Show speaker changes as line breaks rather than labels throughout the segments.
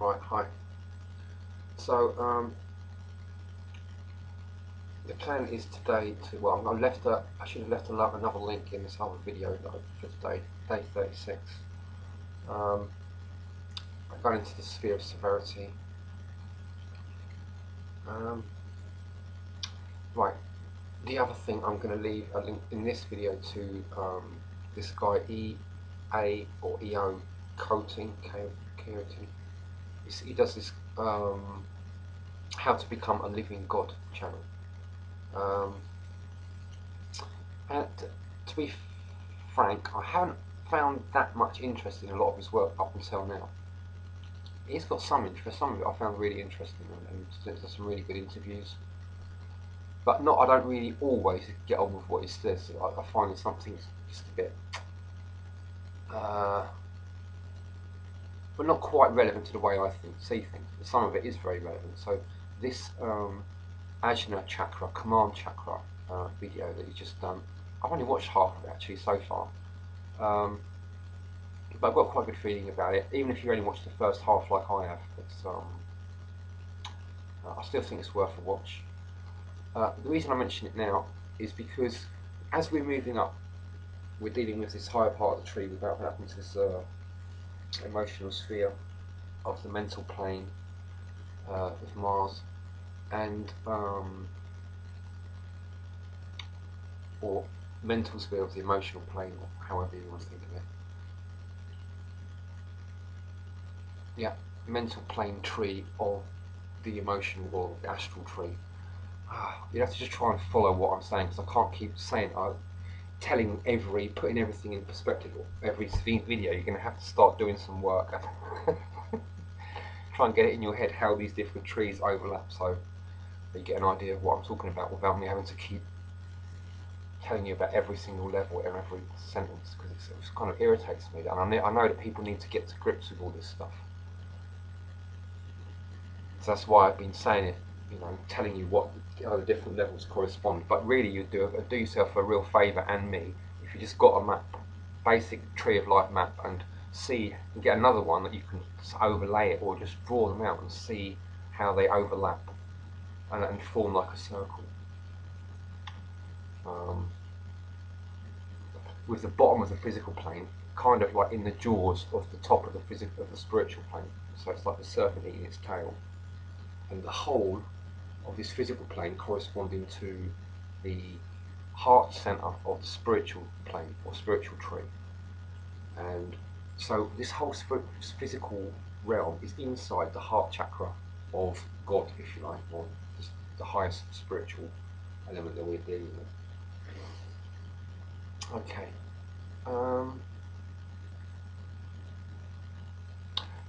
Right, hi. So, the plan is today to, well, I should have left another link in this other video for today, day 36. I'm going into the sphere of severity. Right, the other thing, I'm going to leave a link in this video to this guy EA or EO Coating, he does this how to become a living God channel. And to be frank, I haven't found that much interest in a lot of his work up until now. He's got some interest, some of it I found really interesting, and there's some really good interviews. But I don't really always get on with what he says. I find something's just a bit, but not quite relevant to the way I see things. But some of it is very relevant. So this Ajna Chakra, Command Chakra video that he's just done, I've only watched half of it actually so far. But I've got quite a good feeling about it, even if you only watch the first half like I have. I still think it's worth a watch. The reason I mention it now is because as we're moving up, we're dealing with this higher part of the tree without happening to this emotional sphere of the mental plane with Mars, and or mental sphere of the emotional plane, or however you want to think of it. Yeah, mental plane tree of the emotional or the astral tree. You have to just try and follow what I'm saying, because I can't keep saying putting everything in perspective. Every video, you're going to have to start doing some work. Try and get it in your head how these different trees overlap, so you get an idea of what I'm talking about without me having to keep telling you about every single level in every sentence, because it kind of irritates me. And I know that people need to get to grips with all this stuff. So that's why I've been saying it, telling you what the different levels correspond. But really, you do yourself a real favour, and me, if you just got a map, basic Tree of Life map, and get another one that you can overlay it, or just draw them out and see how they overlap and form like a circle. With the bottom of the physical plane kind of like in the jaws of the top of the spiritual plane. So it's like the serpent eating its tail, and the whole of this physical plane corresponding to the heart center of the spiritual plane or spiritual tree. And so this whole physical realm is inside the heart chakra of God, if you like, or the highest spiritual element that we're dealing with. Okay.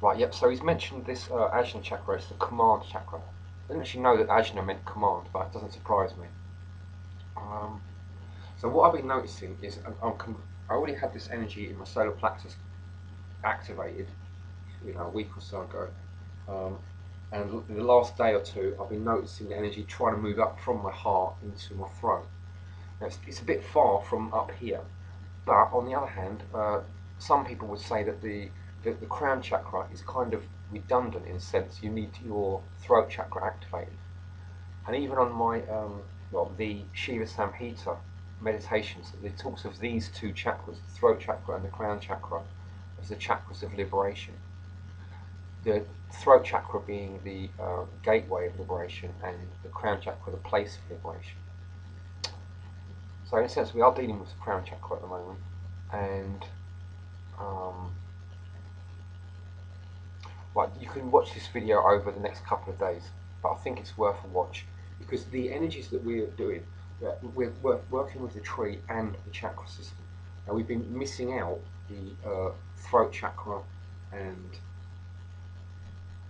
Right, yep, so he's mentioned this Ajna chakra, it's the command chakra. I didn't actually know that Ajna meant command, but it doesn't surprise me. So what I've been noticing is I already had this energy in my solar plexus activated, a week or so ago. And in the last day or two, I've been noticing the energy trying to move up from my heart into my throat. Now, it's a bit far from up here, but on the other hand, some people would say that the crown chakra is kind of redundant in a sense. You need your throat chakra activated. And even on my, the Shiva Samhita meditations, it talks of these two chakras, the throat chakra and the crown chakra, as the chakras of liberation. The throat chakra being the gateway of liberation, and the crown chakra the place of liberation. So in a sense, we are dealing with the crown chakra at the moment, and right, you can watch this video over the next couple of days, but I think it's worth a watch, because the energies that we're doing, we're working with the tree and the chakra system. Now we've been missing out the throat chakra and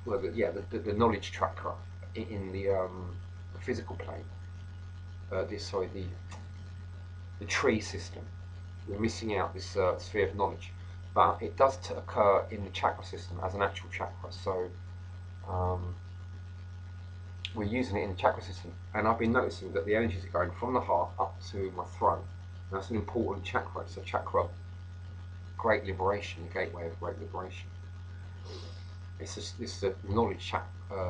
the knowledge chakra in the physical plane. The tree system. We're missing out this sphere of knowledge, but it does occur in the chakra system as an actual chakra. So we're using it in the chakra system, and I've been noticing that the energies are going from the heart up to my throat. And that's an important chakra. It's a chakra of great liberation, the gateway of great liberation. It's the knowledge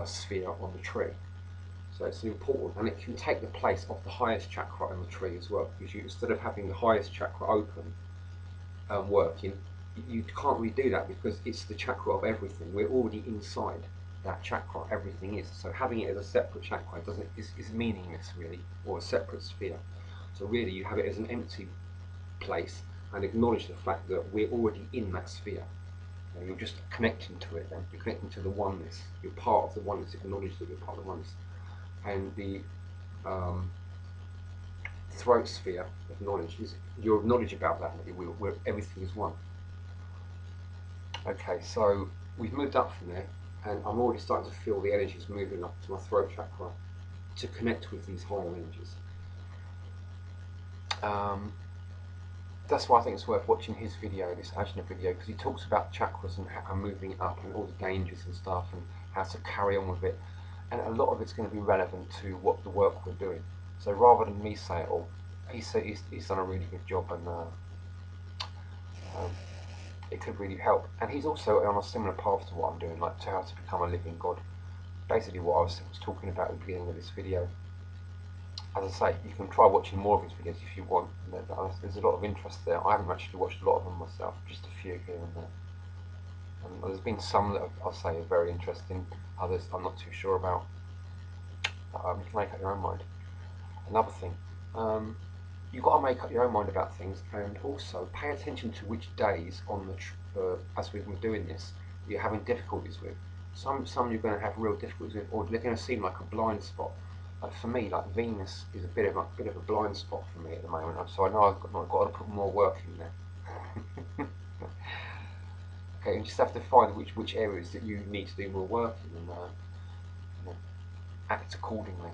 sphere on the tree. So it's important, and it can take the place of the highest chakra in the tree as well. Because instead of having the highest chakra open working, you can't really do that because it's the chakra of everything. We're already inside that chakra. Everything is. So having it as a separate chakra is meaningless really, or a separate sphere. So really, you have it as an empty place and acknowledge the fact that we're already in that sphere. You're just connecting to it then. You're connecting to the oneness. You're part of the oneness. Acknowledge that you're part of the oneness. And the throat sphere of knowledge is your knowledge about that, where everything is one. Okay, so we've moved up from there, and I'm already starting to feel the energies moving up to my throat chakra to connect with these higher energies. That's why I think it's worth watching his video, this Ajna video, because he talks about chakras and how moving up and all the dangers and stuff and how to carry on with it. And a lot of it's going to be relevant to what the work we're doing. So rather than me say it all, he's done a really good job, and it could really help. And he's also on a similar path to what I'm doing, like to how to become a living God. Basically what I was talking about at the beginning of this video. As I say, you can try watching more of his videos if you want. There's a lot of interest there. I haven't actually watched a lot of them myself, just a few here and there. There's been some that I'll say are very interesting, others I'm not too sure about. You can make up your own mind. Another thing, you've got to make up your own mind about things, and also pay attention to which days on the as we've been doing this, you're having difficulties with. Some you're going to have real difficulties with, or they're going to seem like a blind spot. Like for me, like Venus is a bit of a blind spot for me at the moment, so I know I've got to put more work in there. Okay, you just have to find which areas that you need to do more work in, and act accordingly.